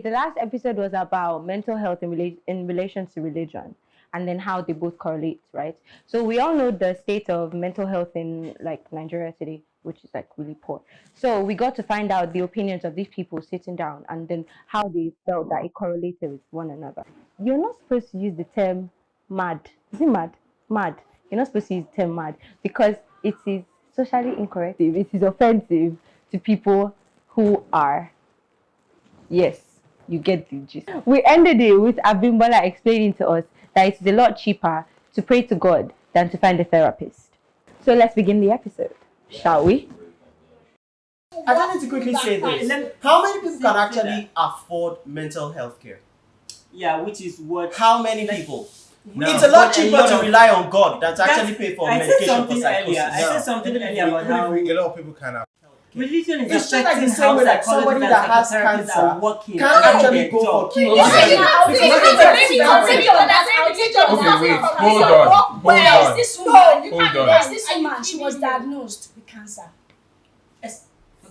The last episode was about mental health in relation to religion and then how they both correlate, right? So we all know the state of mental health in like Nigeria today, which is like really poor. So we got to find out the opinions of these people sitting down and then how they felt that it correlated with one another. You're not supposed to use the term mad. Is it mad? Mad. You're not supposed to use the term mad because it is socially incorrect. It is offensive to people who are. Yes, you get the gist. We ended it with Abimbola explaining to us that it's a lot cheaper to pray to God than to find a therapist. So let's begin the episode, shall we? I just need to quickly say this. How many people can actually afford mental health care? Yeah, which is what. How many people? No. It's a lot cheaper to rely on God than to actually pay for medication for psychosis. I said something earlier about how a lot of people can have. religion is It's just like affecting the same way that somebody that has cancer can't actually go for chemo. Okay, wait, hold on. There's this Hold on. woman, she was diagnosed with cancer.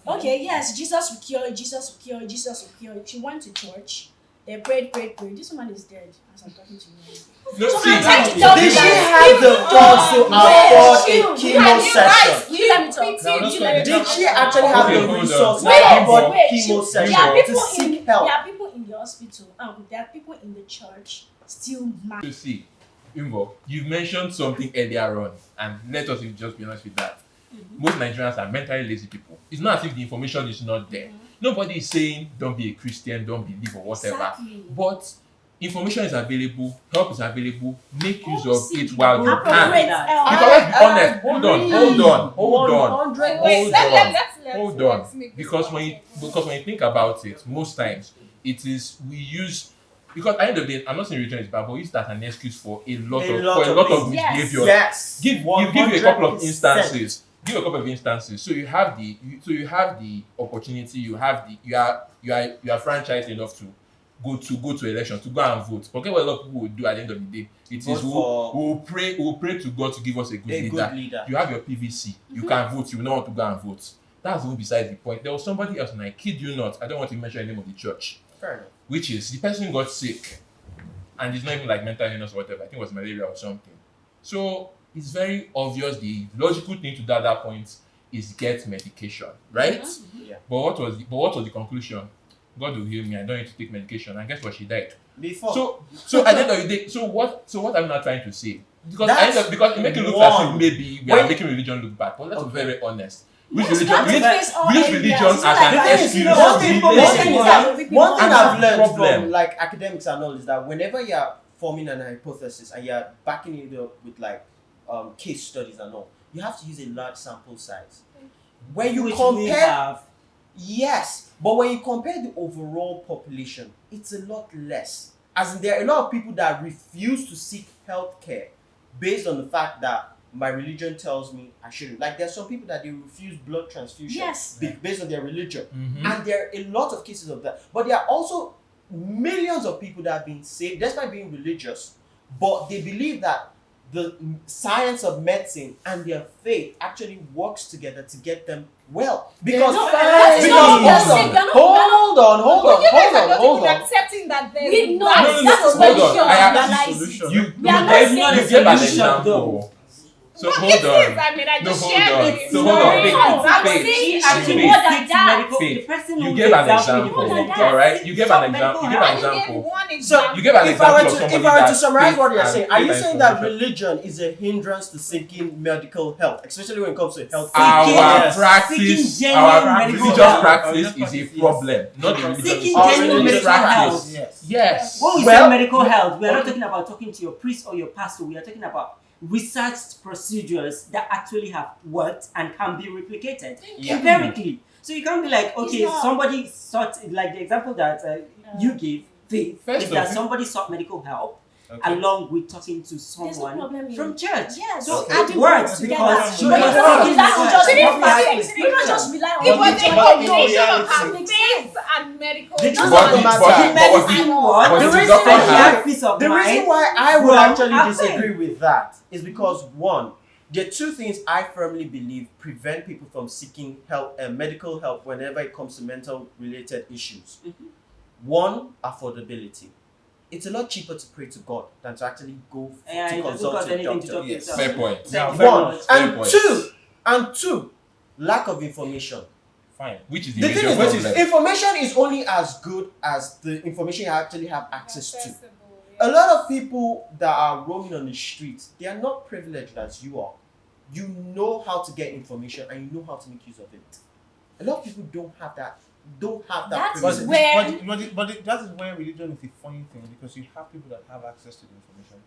Okay, yes, Jesus will cure you, Jesus will cure you, Jesus will cure you. She went to church, they prayed. This woman is dead as I'm talking to you. No, So see, I'm trying to tell Did you she that have the funds to afford a chemo session? Did she actually have Okay, the hold on. resources to Wait, afford wait, chemo there are session to people seek help? There are people in the hospital, there are people in the church still mad. You see, Imbo, you mentioned something earlier on, and let us just be honest with that. Most Nigerians are mentally lazy people. It's not as if the information is not there. Nobody is saying don't be a Christian, don't believe or whatever. Exactly. But information is available, help is available, make use Go of see it while you appropriate can. help. Because let's be honest, hold on. Hold on. Because when you think about it, most times we use, because at the end of the day, I'm not saying religion is bad, but we use that as an excuse for a lot of things. misbehavior. Yes. Give you a couple of 100%. instances. Give a couple of instances. So you have the opportunity. You are franchised enough to go to elections, to go and vote. Forget what a lot of people will do at the end of the day. It is we'll pray to God to give us a good leader. You have your PVC. You can vote. You will not want to go and vote. That's even besides the point. There was somebody else, and I kid you not, I don't want to mention the name of the church. Fair enough. Which is the person got sick, and it's not even like mental illness or whatever. I think it was malaria or something. So it's very obvious. The logical thing to do at that point is get medication, right? Yeah. But what was the conclusion? God will heal me. I don't need to take medication. And guess what? She died. Before. So at the end of the day, so what I'm not trying to say, because it make it look one. as if maybe we are making religion look bad. But let's be very honest. We use Yes, religion as an excuse. One thing I've learned problem. from like academics and all is that whenever you're forming an hypothesis and you're backing it up with like case studies and all, you have to use a large sample size. When you compare, yes, but when you compare the overall population, it's a lot less. As in, there are a lot of people that refuse to seek health care based on the fact that my religion tells me I shouldn't. Like, there's some people that they refuse blood transfusion based on their religion. And there are a lot of cases of that. But there are also millions of people that have been saved despite being religious, but they believe that the science of medicine and their faith actually works together to get them well. Because hold on. Accepting that there's We know No, that's hold on. what I have realize solution. it. You We are not saying gave an example. So hold on. I mean, I No, just hold shared on. it. So hold on. Faith. Actually, Faith. more than that. Faith. The person You who gave an gives example. more than that. All right. You gave an example. So You gave an if I were example of to somebody that summarize faith what you're and saying, are you faith saying and that solution. religion is a hindrance to seeking medical help, especially when it comes to health? Our Seeking practice, genuine our medical religious help. practice is a problem, not the religion. Seeking Our genuine religious medical practice. help. Yes. When we Well- say medical health, we are not talking about talking to your priest or your pastor. We are talking about researched procedures that actually have worked and can be replicated empirically. So you can't be like, okay, somebody sought, like the example that you gave, Faith, First is of that all- somebody sought medical help along with talking to There's no someone problem in from it. church. Yes. So Add it it works together. because she But was you taking don't just the you don't just rely on It was religion a alone. combination of It her makes faith sense. and medical. The truth But- of the but- matter, but- medicine but was the the doctor reason had- had peace of The mind. reason why I would from actually her disagree faith. with that is because, one, there are two things I firmly believe prevent people from seeking help and medical help whenever it comes to mental related issues. One, affordability. It's a lot cheaper to pray to God than to actually go to consult a doctor. Yes. Fair point. Thank you One. very much. And two, lack of information. Fine. Which is the The thing major is, problem. information is only as good as the information you actually have access to. Accessible, A yes. lot of people that are roaming on the streets, they are not privileged as you are. You know how to get information and you know how to make use of it. A lot of people don't have that. That privilege. is where that is where religion is a funny thing because you have people that have access to the information.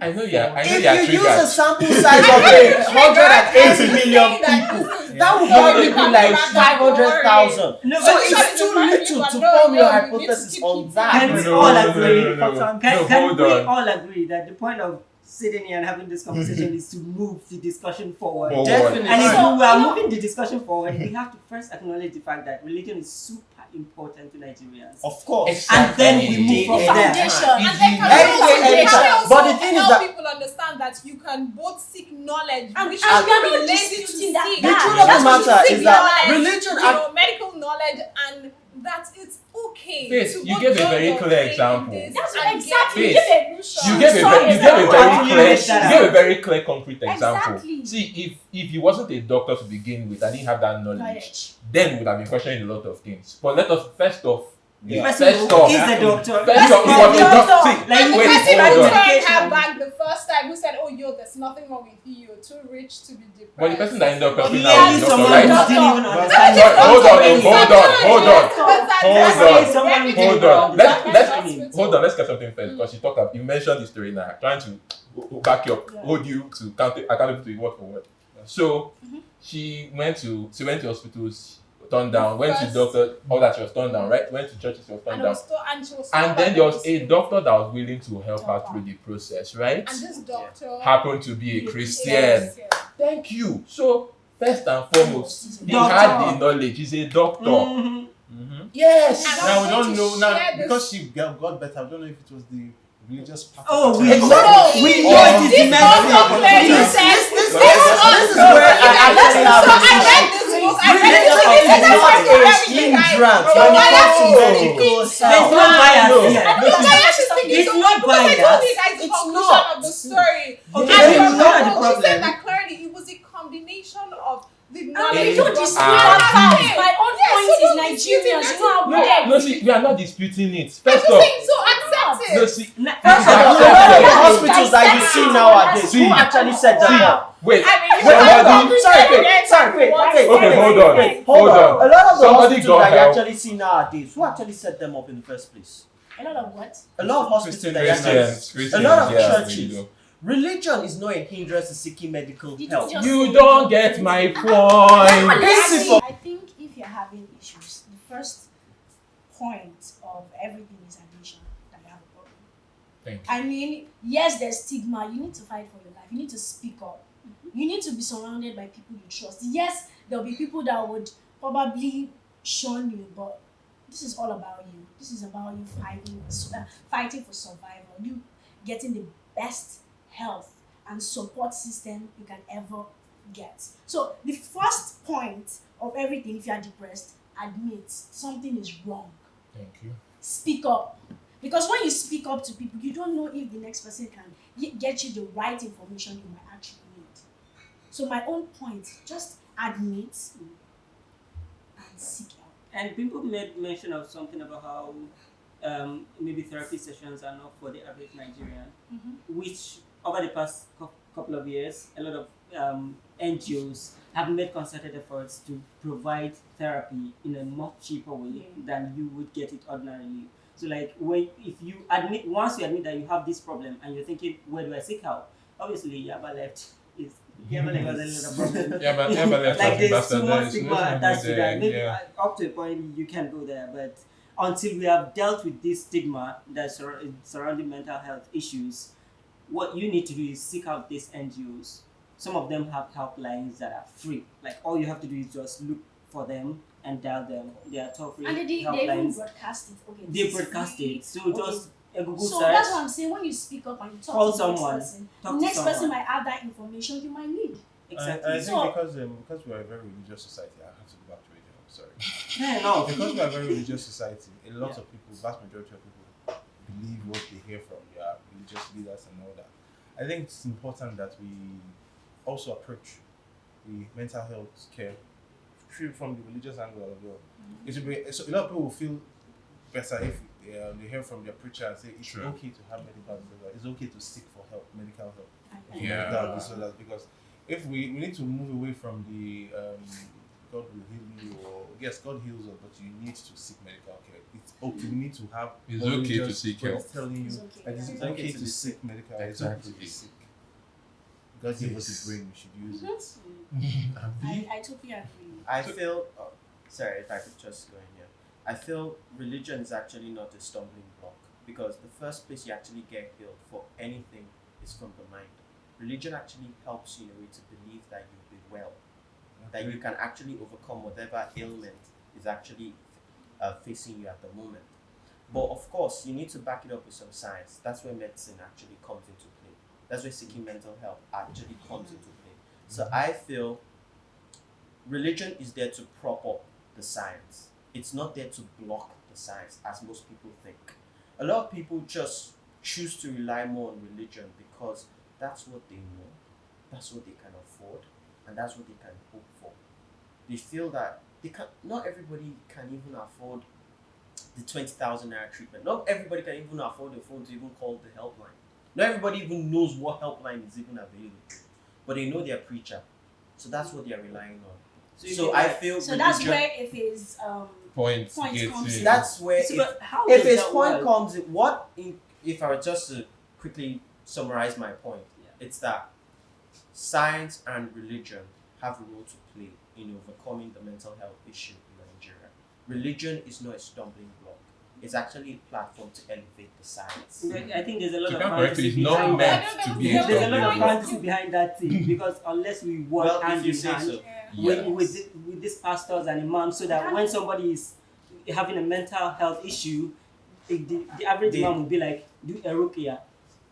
I know you're If you use a triggered. sample size of 180 million people, that would probably be like 500,000. No, So but it's too little to form your hypothesis on that. Can we No, all no, agree? no, no, no. Can No, hold we on. all agree that the point of sitting here and having this conversation is to move the discussion forward? Forward. Definitely. And if So, we are you know- moving the discussion forward, we have to first acknowledge the fact that religion is super important to Nigerians. Of course. And then we move from there. foundation. And they can Any also, day, they anytime. can also But the thing is help that- people understand that you can both seek knowledge, And which we is are not really lazy to disputing that seek. The fact. truth of the That's what matter you is seek that knowledge. religion medical knowledge, and that it's okay. Faith, to you both gave a join very your clear faith in example. this That's and exactly. get You Faith, give a solution. You gave a Sorry, very Actually, clear, make that you gave a out. very clear, concrete example. Exactly. See, if you wasn't a doctor to begin with, I didn't have that knowledge, then would have been questioning a lot of things. But let us first off. First First of all, off, is the doctor. First off, First it of was a all, doctor. See, like, And the wait, person hold who on. turned her back the first time, who said, "Oh, there's nothing wrong with you. You're too rich to be depressed." But the person that ended up helping Clearly out is the someone doctor, who right? didn't even Well, understand. Sorry, hold on, Something. hold on, hold on. Clearly someone who didn't Hold on. understand. Hold on. Let's get something first because you talked about. You mentioned the story now. Trying to back you up, hold you to accountable to word for word. So she went to hospitals, turned down. Went to First. doctor, all that she was turned down. Right. Went to churches, she was turned down. And then there was a doctor that was willing to help her through the process. Right. And this doctor Happened to be a Christian. Yes. Thank you. So first and foremost, he Doctor. had the knowledge. He's a doctor. Mhm. Yes. And Now I'm we going don't to know now share this- because she got better. I don't know if it was the religious part. Oh, we Exactly. know. We know it is This the also medicine. clearly This- says This is this where I actually have So a I read issue. this book. I Religion read this book. is This not a is hindrance So when it why comes to are you medical There's health. no bias No. here. I don't know why she's thinking It's so not much because I told bias. you guys the It's conclusion not. of the story. Okay, And this from is the not the book, she problem. said that clearly it was a combination of the And knowledge. we don't dispute Ah. that fact. My own Yes, point so is don't Nigerians. dispute it. You know how No, we get. no, see, we are not disputing it. I'm First just off, saying, so accept it. no, see, First of all, a lot of the hospitals that you see nowadays, See. who actually set them up? wait, I mean, you Wait, can't hold on. conclude Sorry, everything wait, sorry, wait, once. wait, Okay, wait, hold on. wait, Hold on. A lot of the Somebody hospitals got that you help. actually see nowadays, who actually set them up in the first place? A lot of what? A lot of hospitals that you Christians, actually, a lot of yeah, churches. we do. Religion is not a hindrance to seeking medical Did you help. just You say- don't get my point. I think if you're having issues, the first point of everything is admission that you have a problem. Thank you. I mean, yes, there's stigma. You need to fight for your life. You need to speak up. You need to be surrounded by people you trust. Yes, there'll be people that would probably shun you, but this is all about you. This is about you fighting for survival. You getting the best health and support system you can ever get. So the first point of everything, if you are depressed, admit something is wrong. Thank you. Speak up. Because when you speak up to people, you don't know if the next person can get you the right information you might actually need. So my own point, just admit and seek help. And people made mention of something about how maybe therapy sessions are not for the average Nigerian, which over the past couple of years, a lot of NGOs have made concerted efforts to provide therapy in a much cheaper way than you would get it ordinarily. So like once you admit that you have this problem and you're thinking, where do I seek help? Obviously, Yaba left is Yaba left was a little problem. Yeah, but left Like us there's bastard. too There much is stigma nothing attached to there, that. Maybe yeah. up to a point you can go there, but until we have dealt with this stigma that's surrounding mental health issues, what you need to do is seek out these NGOs. Some of them have helplines that are free. Like all you have to do is just look for them and dial them. They are toll-free And they even helplines. broadcast it. Okay, They this is broadcast free. it. So Okay. just a Google So search. that's what I'm saying. When you speak up and you talk Call to someone. the next person, Talk the to next person someone. might have that information you might need. Exactly. I think So- because we are a very religious society, I have to go back to religion. I'm sorry. Fair enough. Because we are a very religious society, a lot of people, vast majority of people, believe what they hear from their religious leaders and all that. I think it's important that we also approach the mental health care from the religious angle as well. It should be, so a lot of people will feel better if they hear from their preacher and say it's Sure. okay to have medical disorders, it's okay to seek for help, medical help. Yeah. Medical disorders, because if we need to move away from the God will heal you, or yes, God heals us, but you need to seek medical care. It's okay. We need to have. It's okay to religious seek friends help. telling you It's okay. that it's It's okay okay to to be seek medical. Exactly. It's okay to be sick. God gave us a brain. We should use it. I totally agree. I feel, sorry if I could just go in here. I feel religion is actually not a stumbling block, because the first place you actually get healed for anything is from the mind. Religion actually helps you in a way to believe that you'll be well, that you can actually overcome whatever ailment is actually facing you at the moment. But of course, you need to back it up with some science. That's where medicine actually comes into play. That's where seeking mental health actually comes into play. So I feel religion is there to prop up the science. It's not there to block the science, as most people think. A lot of people just choose to rely more on religion because that's what they know, that's what they can afford, and that's what they can hope for. They feel that they can. Not everybody can even afford the 20,000 naira treatment. Not everybody can even afford the phone to even call the helpline. Not everybody even knows what helpline is even available, but they know their preacher, so that's what they are relying on. So I feel So that's religion- where if his Points Points get comes in. in. that's where So, if, but how if does his that point work? comes in, if I were just to quickly summarize my point, Yeah. it's that science and religion have a role to play in overcoming the mental health issue in Nigeria. Religion is not a stumbling block. It's actually a platform to elevate the science. I think there's a lot To of come correct, fantasy it's not behind meant that. to be There's a There's a lot of stumbling block. fantasy behind that thing, because unless we work Well, if hand you in say hand so. Yeah. with these pastors and imams, so that when somebody is having a mental health issue, the average imam will be like, do a ruqyah,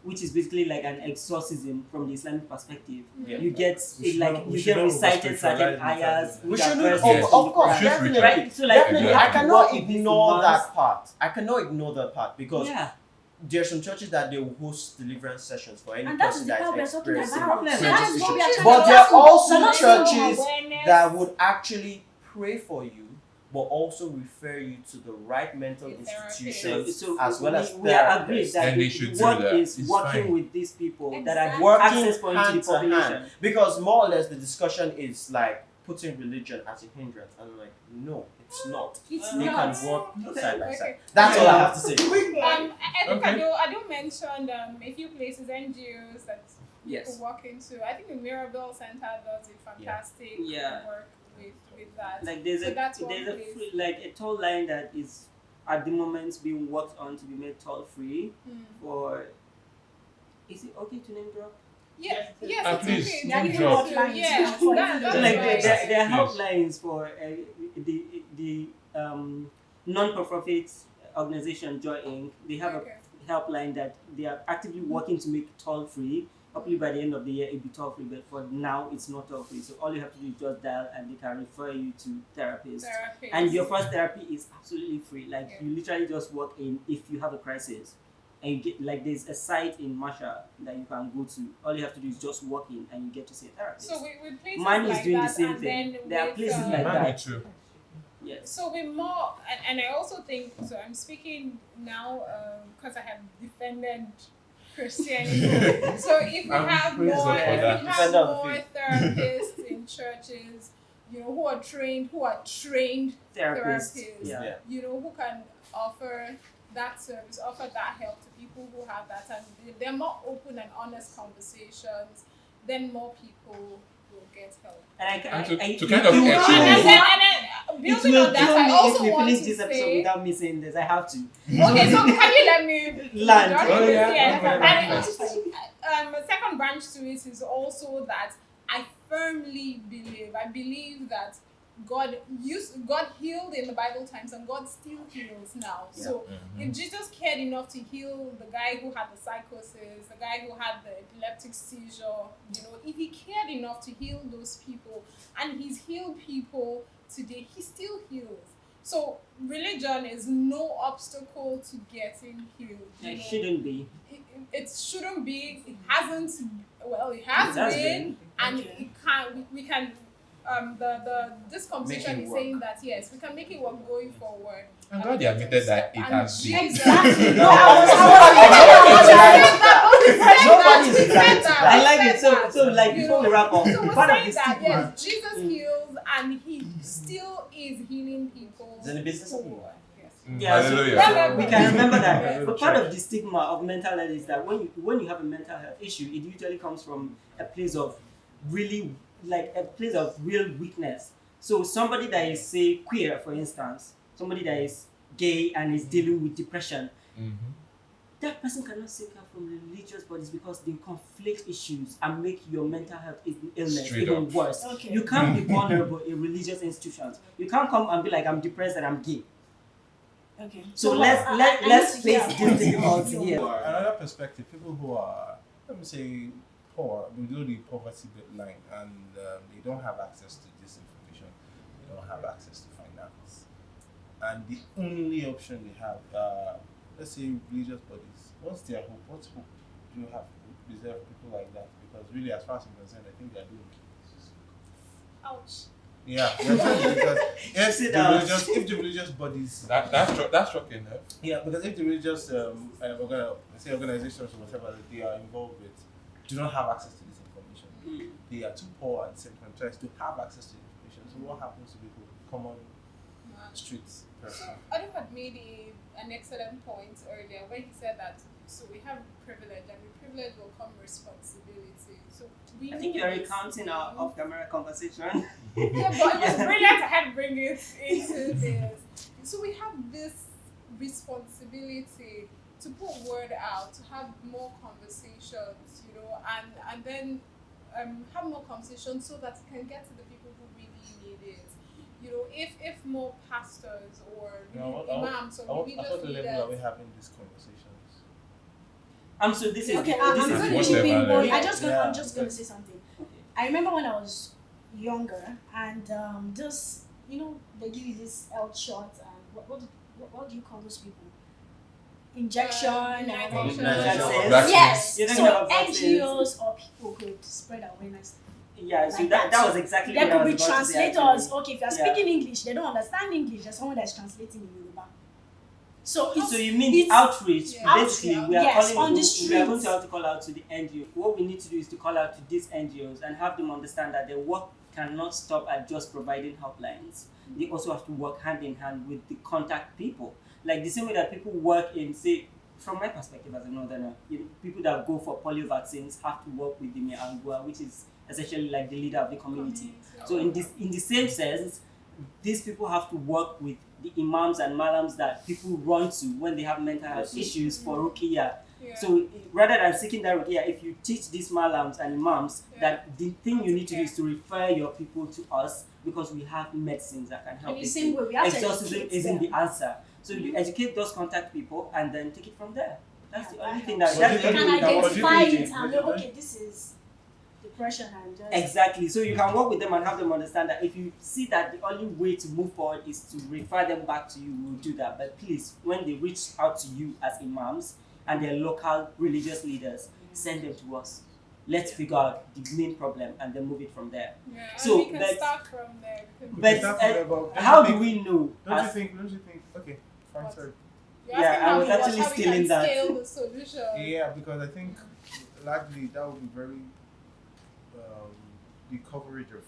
which is basically like an exorcism from the Islamic perspective. Yeah. You get We should not- we you should get not recited certain over-spiritualize mental ayahs. health. We which are shouldn't, verses of, in of the course, Quran. definitely. Right? So like Definitely, you I have to cannot work with these ignore imams. that part. I cannot ignore that part because Yeah. there are some churches that they will host deliverance sessions for any and that's person the that part we're is talking experiencing. about. problem. So that's what we are trying But to there are address. also We're not saying churches awareness. that would actually pray for you, but also refer you to the right mental The therapist. institutions So as well as we are agreed therapists. that And they should do what that. is It's working fine. with these people that are Exactly. Working access point to the hand to population. hand. Because more or less the discussion is like putting religion as a hindrance. And I'm like, no, it's not. It's They not. can work side by Okay. side. That's all I have to say. I think Okay. I do mention a few places, NGOs that you Yes. could walk into. I think the Mirabelle Center does a fantastic Yeah. work with that. Like there's So that's a one there's a place. free, like a toll line that is at the moment being worked on to be made toll free for. Is it okay to name drop? Yes, Ah, it's please, okay. name It's drop. okay. Yeah, For that's So like right. there are Yes. helplines for the non-profit organization Joy Inc. They have Okay. a helpline that they are actively working to make toll free. Hopefully by the end of the year it'll be toll free, but for now it's not toll free. So all you have to do is just dial and they can refer you to therapists. Therapist. And your first therapy is absolutely free. Like Yeah. you literally just walk in if you have a crisis. And you get like there's a site in Masha that you can go to. All you have to do is just walk in and you get to see a therapist. So with places Mine is like doing the that, same and thing. then There are with, places like Mine that. too. Yes. So with more, and I also think so. I'm speaking now because I have defended Christianity. So if we I'm have praised more, God for if that. we have Defender of the more faith. therapists in churches, who are trained Therapist. therapists, Yeah. who can offer that service, offer that help to people who have that, and they're more open and honest conversations, then more people will get help. And And to I kind of it will echo- kill And me. then It building will on that, kill I me also if we want finish to this episode say, without me saying this. I have to. okay, so can you let me Land. Just Oh, yeah. yeah. Okay. And a second branch to it is also that I believe that God healed in the Bible times, and God still heals now. So if Jesus cared enough to heal the guy who had the psychosis, the guy who had the epileptic seizure, if he cared enough to heal those people, and he's healed people today, he still heals. So religion is no obstacle to getting healed. It shouldn't be. It shouldn't be. It hasn't. Well, it has been, and it can. We can. This conversation Make it is work. saying that yes, we can make it work going forward. I'm glad they admitted that it And has been. Jesus. No, Nobody's said that. I like it. Said So that. like You before know, we wrap up, So we're part of saying the that stigma. yes, Jesus heals, and he still is healing people. It's in the business of healing. Yes. Yeah, so Hallelujah. we can remember that. Yeah. But part of the stigma of mental health is that when you have a mental health issue, it usually comes from a place of really a place of real weakness. So somebody that is say queer, for instance, somebody that is gay and is dealing with depression, that person cannot seek help from religious bodies because they conflict issues and make your mental health illness Straight even up. worse. Okay. You can't be vulnerable in religious institutions. You can't come and be like, I'm depressed and I'm gay. Okay. So I let's need to place hear these difficulties here. Another perspective, people who are, let me say, poor, below the poverty line, and they don't have access to this information, they don't have access to finance. And the only option they have, let's say religious bodies, what's their hope? What hope do you have to preserve people like that? Because really, as far as I'm concerned, I think they're doing Ouch. yeah, because Sit down. if the religious bodies, That's shocking. Huh? yeah, because if the religious organizations or whatever that they are involved with do not have access to this information, they are too poor and disenfranchised to have access to the information. So what happens to people, common streets person? Ado had made an excellent point earlier when he said that so we have privilege, and with privilege will come responsibility. So we I think need you're this recounting thing. our off-camera conversation. Yeah, but it was brilliant. I had to bring it into this. So we have this responsibility to put word out, to have more conversations, and then have more conversations so that it can get to the people who really need it. If more pastors or imams or At what religious level are we leaders. having these conversations? So this is Okay, this I'm is going what's to the chip in, value? but Yeah. I'm just going to say something. I remember when I was younger, and they give you this health shot, and what do you call those people? Injection and all Immunization. that. Yes. You're So talking about vaccines. NGOs or people could spread awareness. Yeah, so Like that that. was exactly There what I could be was about to say, translators. actually. Okay, if you're Yeah. speaking English, they don't understand English. There's someone that's translating in Yoruba. So So you mean the it's- outreach? Yeah. Basically, we are Yes, calling. on the We are going streets. to have to call out to the NGO. What we need to do is to call out to these NGOs and have them understand that their work cannot stop at just providing helplines. They also have to work hand in hand with the contact people. Like the same way that people work in, say, from my perspective as a northerner, people that go for polio vaccines have to work with the Meangua, which is essentially like the leader of the community. So in the same sense, these people have to work with the imams and malams that people run to when they have mental health issues for ruqyah. Yeah. So rather than seeking that ruqyah, if you teach these malams and imams Yeah. that the thing you need to do is to refer your people to us because we have medicines that can help In the these same things. way, we have to Exorcism educate isn't them. the answer. So you educate those contact people and then take it from there. That's the Yeah, only that thing helps. that But that's you the can only thing that was identify really- it and know, okay, this is depression and just Exactly. So you can work with them and have them understand that if you see that the only way to move forward is to refer them back to you, we'll do that. But please, when they reach out to you as imams and their local religious leaders, send them to us. Let's figure out the main problem and then move it from there. Yeah, and So, we can but- start from there. Because But That's about- how do we know? Don't you as- think? Okay, fine, What? sorry. you're Yeah, asking I how was we watch, actually how we stealing can that. scale the solution. Yeah, because I think largely that would be very the coverage of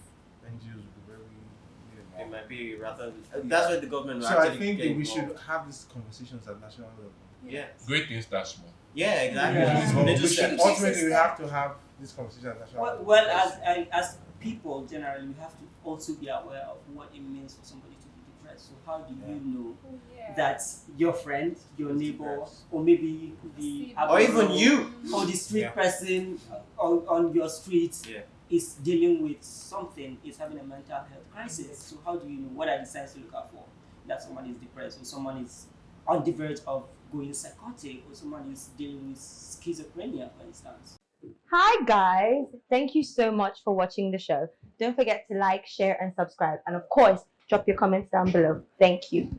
NGOs would be very It minimal. might be rather. That's where the government will So I actually think get that we should involved. have these conversations at national level. Yeah. Great things start small. Yeah, exactly. Yeah. It's But little we should steps. ultimately we have to have this conversation at national level. Well, as people generally, we have to also be aware of what it means for somebody to be depressed. So how do you know Oh, yeah. that your friend, your neighbor, depressed. or maybe the Or even abnormal- you. or the street Yeah. person on your street Yeah. is dealing with something, is having a mental health crisis. So how do you know what are the signs to look out for that someone is depressed or someone is on the verge of going psychotic or someone is dealing with schizophrenia, for instance? Hi guys, thank you so much for watching the show. Don't forget to like, share and subscribe, and of course Drop your comments down below. Thank you.